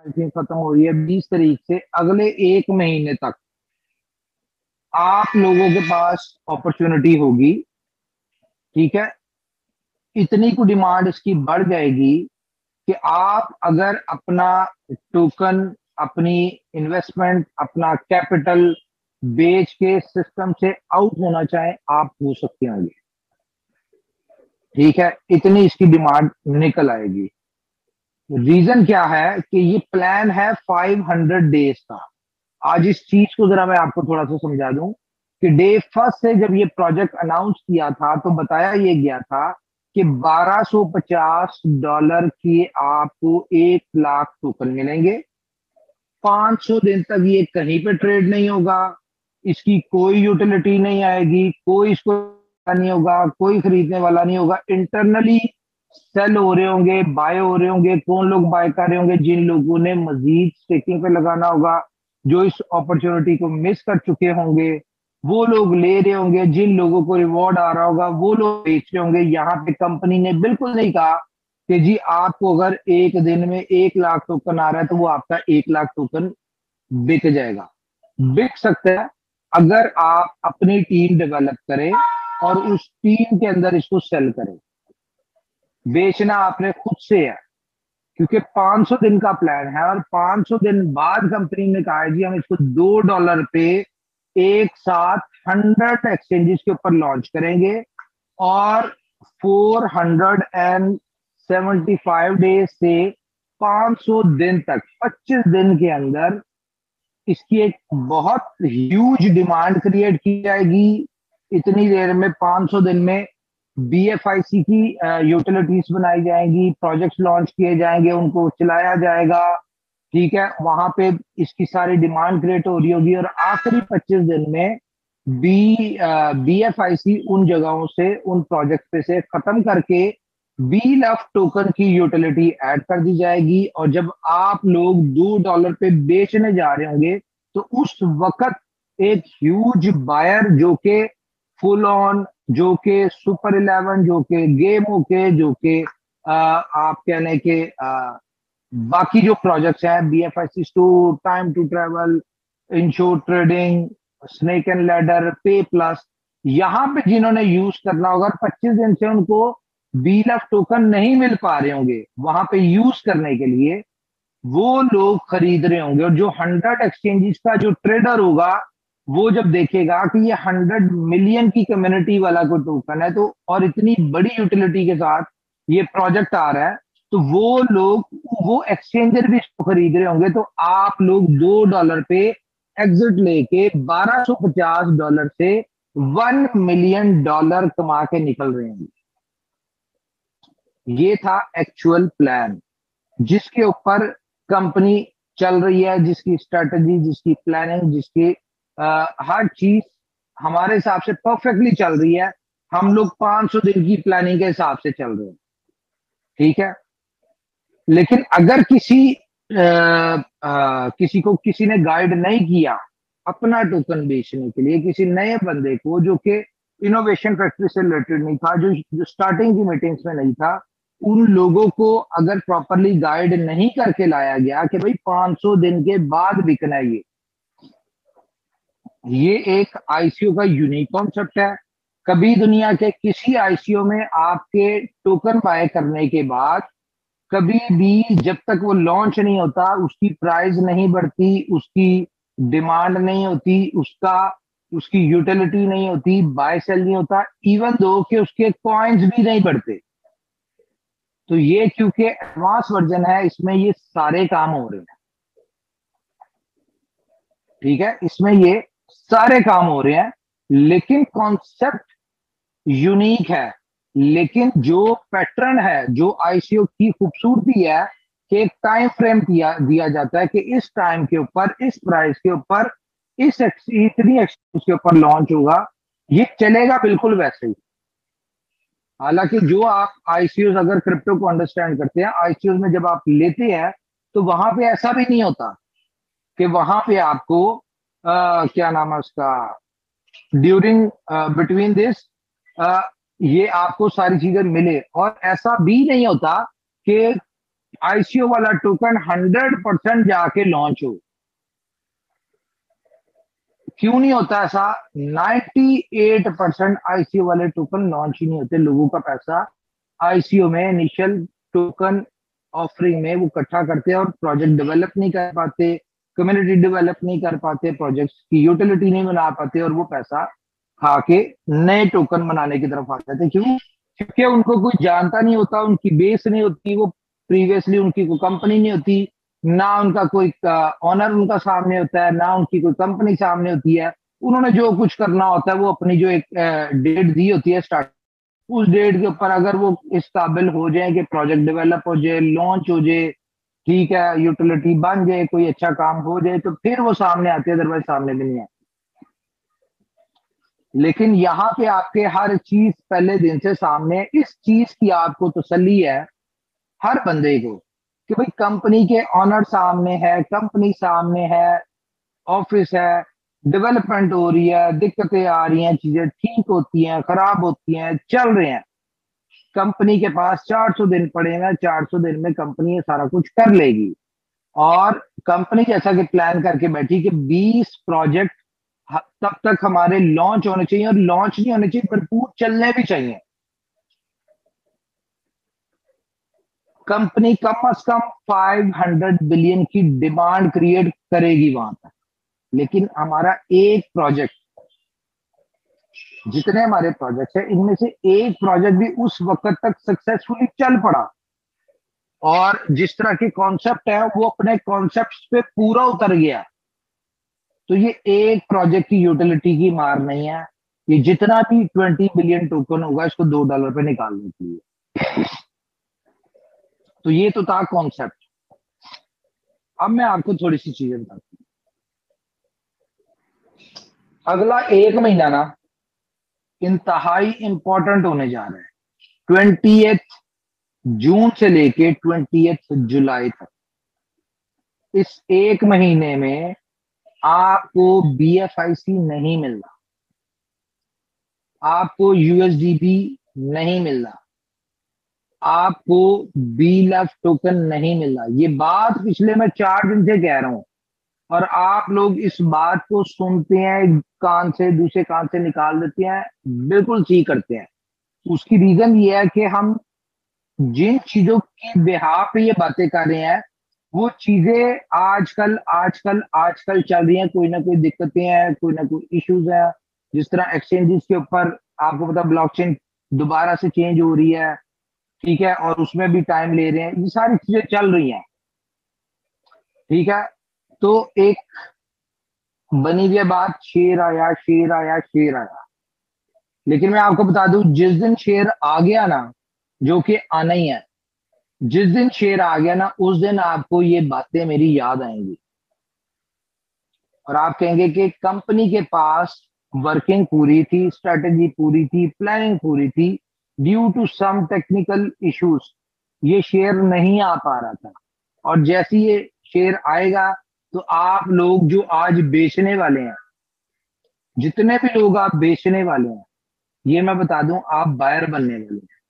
I think खत्म हो रही है 20 तारीख से, अगले 1 महीने तक आप लोगों के पास अपॉर्चुनिटी होगी। ठीक है, इतनी को डिमांड इसकी बढ़ जाएगी कि आप अगर अपना टोकन, अपनी इन्वेस्टमेंट, अपना कैपिटल बेच के सिस्टम से आउट होना चाहें, आप हो सकते होंगे। ठीक है, इतनी इसकी डिमांड निकल आएगी। रीजन क्या है कि ये प्लान है 500 डेज का। आज इस चीज को जरा मैं आपको थोड़ा सा समझा दूं कि डे फर्स्ट से जब ये प्रोजेक्ट अनाउंस किया था तो बताया ये गया था कि $1250 की आपको 1 लाख टोकन मिलेंगे। 500 दिन तक ये कहीं पे ट्रेड नहीं होगा, इसकी कोई यूटिलिटी नहीं आएगी, कोई इसको नहीं होगा, कोई खरीदने वाला नहीं होगा। इंटरनली सेल हो रहे होंगे, बाय हो रहे होंगे। कौन लोग बाय कर रहे होंगे? जिन लोगों ने मजीद स्टेकिंग पे लगाना होगा, जो इस अपॉर्चुनिटी को मिस कर चुके होंगे वो लोग ले रहे होंगे। जिन लोगों को रिवॉर्ड आ रहा होगा वो लोग बेच रहे होंगे। यहाँ पे कंपनी ने बिल्कुल नहीं कहा कि जी आपको अगर एक दिन में 1 लाख टोकन आ रहा है तो वो आपका 1 लाख टोकन बिक जाएगा। बिक सकता है अगर आप अपनी टीम डेवलप करें और उस टीम के अंदर इसको सेल करें। बेचना आपने खुद से है, क्योंकि 500 दिन का प्लान है और 500 दिन बाद कंपनी ने कहा है जी हम इसको $2 पे एक साथ 100 एक्सचेंजेस के ऊपर लॉन्च करेंगे और 475 डेज से 500 दिन तक, 25 दिन के अंदर इसकी एक बहुत ह्यूज डिमांड क्रिएट की जाएगी। इतनी देर में 500 दिन में BFIC की यूटिलिटीज बनाई जाएंगी, प्रोजेक्ट्स लॉन्च किए जाएंगे, उनको चलाया जाएगा। ठीक है, वहां पे इसकी सारी डिमांड क्रिएट हो रही होगी और आखिरी 25 दिन में BFIC उन जगहों से, उन प्रोजेक्ट पे से खत्म करके B लाख टोकन की यूटिलिटी ऐड कर दी जाएगी। और जब आप लोग $2 पे बेचने जा रहे होंगे तो उस वक्त एक ह्यूज बायर जो कि फुल ऑन, जो कि सुपर 11, जो कि गेमों के, जो कि आप कहने के बाकी जो प्रोजेक्ट्स हैं, BFIC store, time to travel, insure trading, snake and ladder, pay plus, यहां पे जिन्होंने यूज करना होगा 25 दिन से उनको B लाख टोकन नहीं मिल पा रहे होंगे वहां पे यूज करने के लिए, वो लोग खरीद रहे होंगे। और जो 100 एक्सचेंजेस का जो ट्रेडर होगा वो जब देखेगा कि ये 100 मिलियन की कम्युनिटी वाला कोई टोकन है तो, और इतनी बड़ी यूटिलिटी के साथ ये प्रोजेक्ट आ रहा है, तो वो लोग, वो एक्सचेंजर भी इसको खरीद रहे होंगे। तो आप लोग $2 पे एग्जिट लेके $1250 से $1 मिलियन कमा के निकल रहे हैं। ये था एक्चुअल प्लान जिसके ऊपर कंपनी चल रही है, जिसकी स्ट्रेटजी, जिसकी प्लानिंग, जिसकी हर चीज हमारे हिसाब से परफेक्टली चल रही है। हम लोग 500 दिन की प्लानिंग के हिसाब से चल रहे हैं। ठीक है, लेकिन अगर किसी को किसी ने गाइड नहीं किया अपना टोकन बेचने के लिए, किसी नए बंदे को जो कि इनोवेशन फैक्ट्री से रिलेटेड नहीं था, जो स्टार्टिंग की मीटिंग्स में नहीं था, उन लोगों को अगर प्रॉपरली गाइड नहीं करके लाया गया कि भाई 500 दिन के बाद बिकना है, ये एक ICO का यूनिक कॉन्सेप्ट है। कभी दुनिया के किसी ICO में आपके टोकन बाय करने के बाद कभी भी जब तक वो लॉन्च नहीं होता उसकी प्राइस नहीं बढ़ती, उसकी डिमांड नहीं होती, उसकी यूटिलिटी नहीं होती, बाय सेल नहीं होता, इवन दो कि उसके कॉइन्स भी नहीं बढ़ते। तो ये क्योंकि एडवांस वर्जन है, इसमें ये सारे काम हो रहे हैं। ठीक है, इसमें ये सारे काम हो रहे हैं, लेकिन कॉन्सेप्ट यूनिक है। लेकिन जो पैटर्न है, जो ICO की खूबसूरती है कि एक टाइम फ्रेम दिया जाता है कि इस टाइम के ऊपर, इस प्राइस के ऊपर, इतनी एक्सचेंज के ऊपर लॉन्च होगा, ये चलेगा बिल्कुल वैसे ही। हालांकि जो आप ICOs, अगर क्रिप्टो को अंडरस्टैंड करते हैं, ICOs में जब आप लेते हैं तो वहां पे ऐसा भी नहीं होता कि वहां पे आपको क्या नाम है उसका, ड्यूरिंग बिटवीन दिस ये आपको सारी चीजें मिले। और ऐसा भी नहीं होता कि आईसीओ वाला टोकन 100% जाके लॉन्च हो। क्यों नहीं होता ऐसा? 98% आईसीओ वाले टोकन लॉन्च ही नहीं होते। लोगों का पैसा आईसीओ में इनिशियल टोकन ऑफरिंग में वो इकट्ठा करते हैं और प्रोजेक्ट डेवलप नहीं कर पाते, कम्युनिटी डेवलप नहीं कर पाते, प्रोजेक्ट्स की यूटिलिटी नहीं बना पाते, और वो पैसा खा के नए टोकन बनाने की तरफ आ जाते। क्यों? क्योंकि उनको कोई जानता नहीं होता, उनकी बेस नहीं होती, वो प्रीवियसली उनकी कोई कंपनी नहीं होती, ना उनका कोई ऑनर उनका सामने होता है, ना उनकी कोई कंपनी सामने होती है। उन्होंने जो कुछ करना होता है वो अपनी जो एक डेट दी होती है स्टार्ट, उस डेट के ऊपर अगर वो इस काबिल हो जाए कि प्रोजेक्ट डेवलप हो जाए, लॉन्च हो जाए, ठीक है, यूटिलिटी बन जाए, कोई अच्छा काम हो जाए, तो फिर वो सामने आते हैं, अदरवाइज सामने भी नहीं आते। लेकिन यहाँ पे आपके हर चीज पहले दिन से सामने है। इस चीज की आपको तसल्ली है हर बंदे को कि भाई कंपनी के ऑनर सामने है, कंपनी सामने है, ऑफिस है, डेवलपमेंट हो रही है, दिक्कतें आ रही हैं, चीजें ठीक होती हैं, खराब होती हैं, चल रहे हैं। कंपनी के पास 400 दिन पड़े हैं, 400 दिन में कंपनी ये सारा कुछ कर लेगी। और कंपनी जैसा कि प्लान करके बैठी कि 20 प्रोजेक्ट तब तक हमारे लॉन्च होने चाहिए, और लॉन्च नहीं होने चाहिए, भरपूर चलने भी चाहिए। कंपनी कम से कम 500 बिलियन की डिमांड क्रिएट करेगी वहां तक। लेकिन हमारा एक प्रोजेक्ट, जितने हमारे प्रोजेक्ट है इनमें से एक प्रोजेक्ट भी उस वक्त तक सक्सेसफुली चल पड़ा, और जिस तरह के कॉन्सेप्ट है वो अपने कॉन्सेप्ट पे पूरा उतर गया, तो ये एक प्रोजेक्ट की यूटिलिटी की मार नहीं है। ये जितना भी 20 बिलियन टोकन होगा इसको $2 पे निकालने के लिए। तो ये तो था कॉन्सेप्ट। अब मैं आपको थोड़ी सी चीजें बताता हूँ। अगला एक महीना ना इंतहाई इंपॉर्टेंट होने जा रहा है। 20 जून से लेके 20 जुलाई तक, इस एक महीने में आपको बीएफआईसी नहीं मिल रहा, आपको यूएसडीबी नहीं मिल रहा, आपको बीलफ टोकन नहीं मिल रहा। ये बात पिछले मैं 4 दिन से कह रहा हूं, और आप लोग इस बात को सुनते हैं, एक कान से दूसरे कान से निकाल देते हैं, बिल्कुल ठीक करते हैं। उसकी रीजन ये है कि हम जिन चीजों की बेहा पे ये बातें कर रहे हैं वो चीजें आजकल आजकल आजकल चल रही हैं। कोई ना कोई दिक्कतें हैं, कोई ना कोई इश्यूज है। जिस तरह एक्सचेंजेस के ऊपर आपको पता ब्लॉकचेन दोबारा से चेंज हो रही है, ठीक है, और उसमें भी टाइम ले रहे हैं, ये सारी चीजें चल रही हैं, ठीक है। तो एक बनी हुई है बात, शेर आया शेर आया शेर आया। लेकिन मैं आपको बता दूं, जिस दिन शेर आ गया ना, जो कि आना ही है, जिस दिन शेर आ गया ना उस दिन आपको ये बातें मेरी याद आएंगी, और आप कहेंगे कि कंपनी के पास वर्किंग पूरी थी, स्ट्रेटेजी पूरी थी, प्लानिंग पूरी थी, due to some technical issues ये शेयर नहीं आ पा रहा था। और जैसे ये शेयर आएगा तो आप लोग जो आज बेचने वाले हैं, जितने भी लोग आप बेचने वाले हैं, ये मैं बता दूं आप बायर बनने वाले हैं।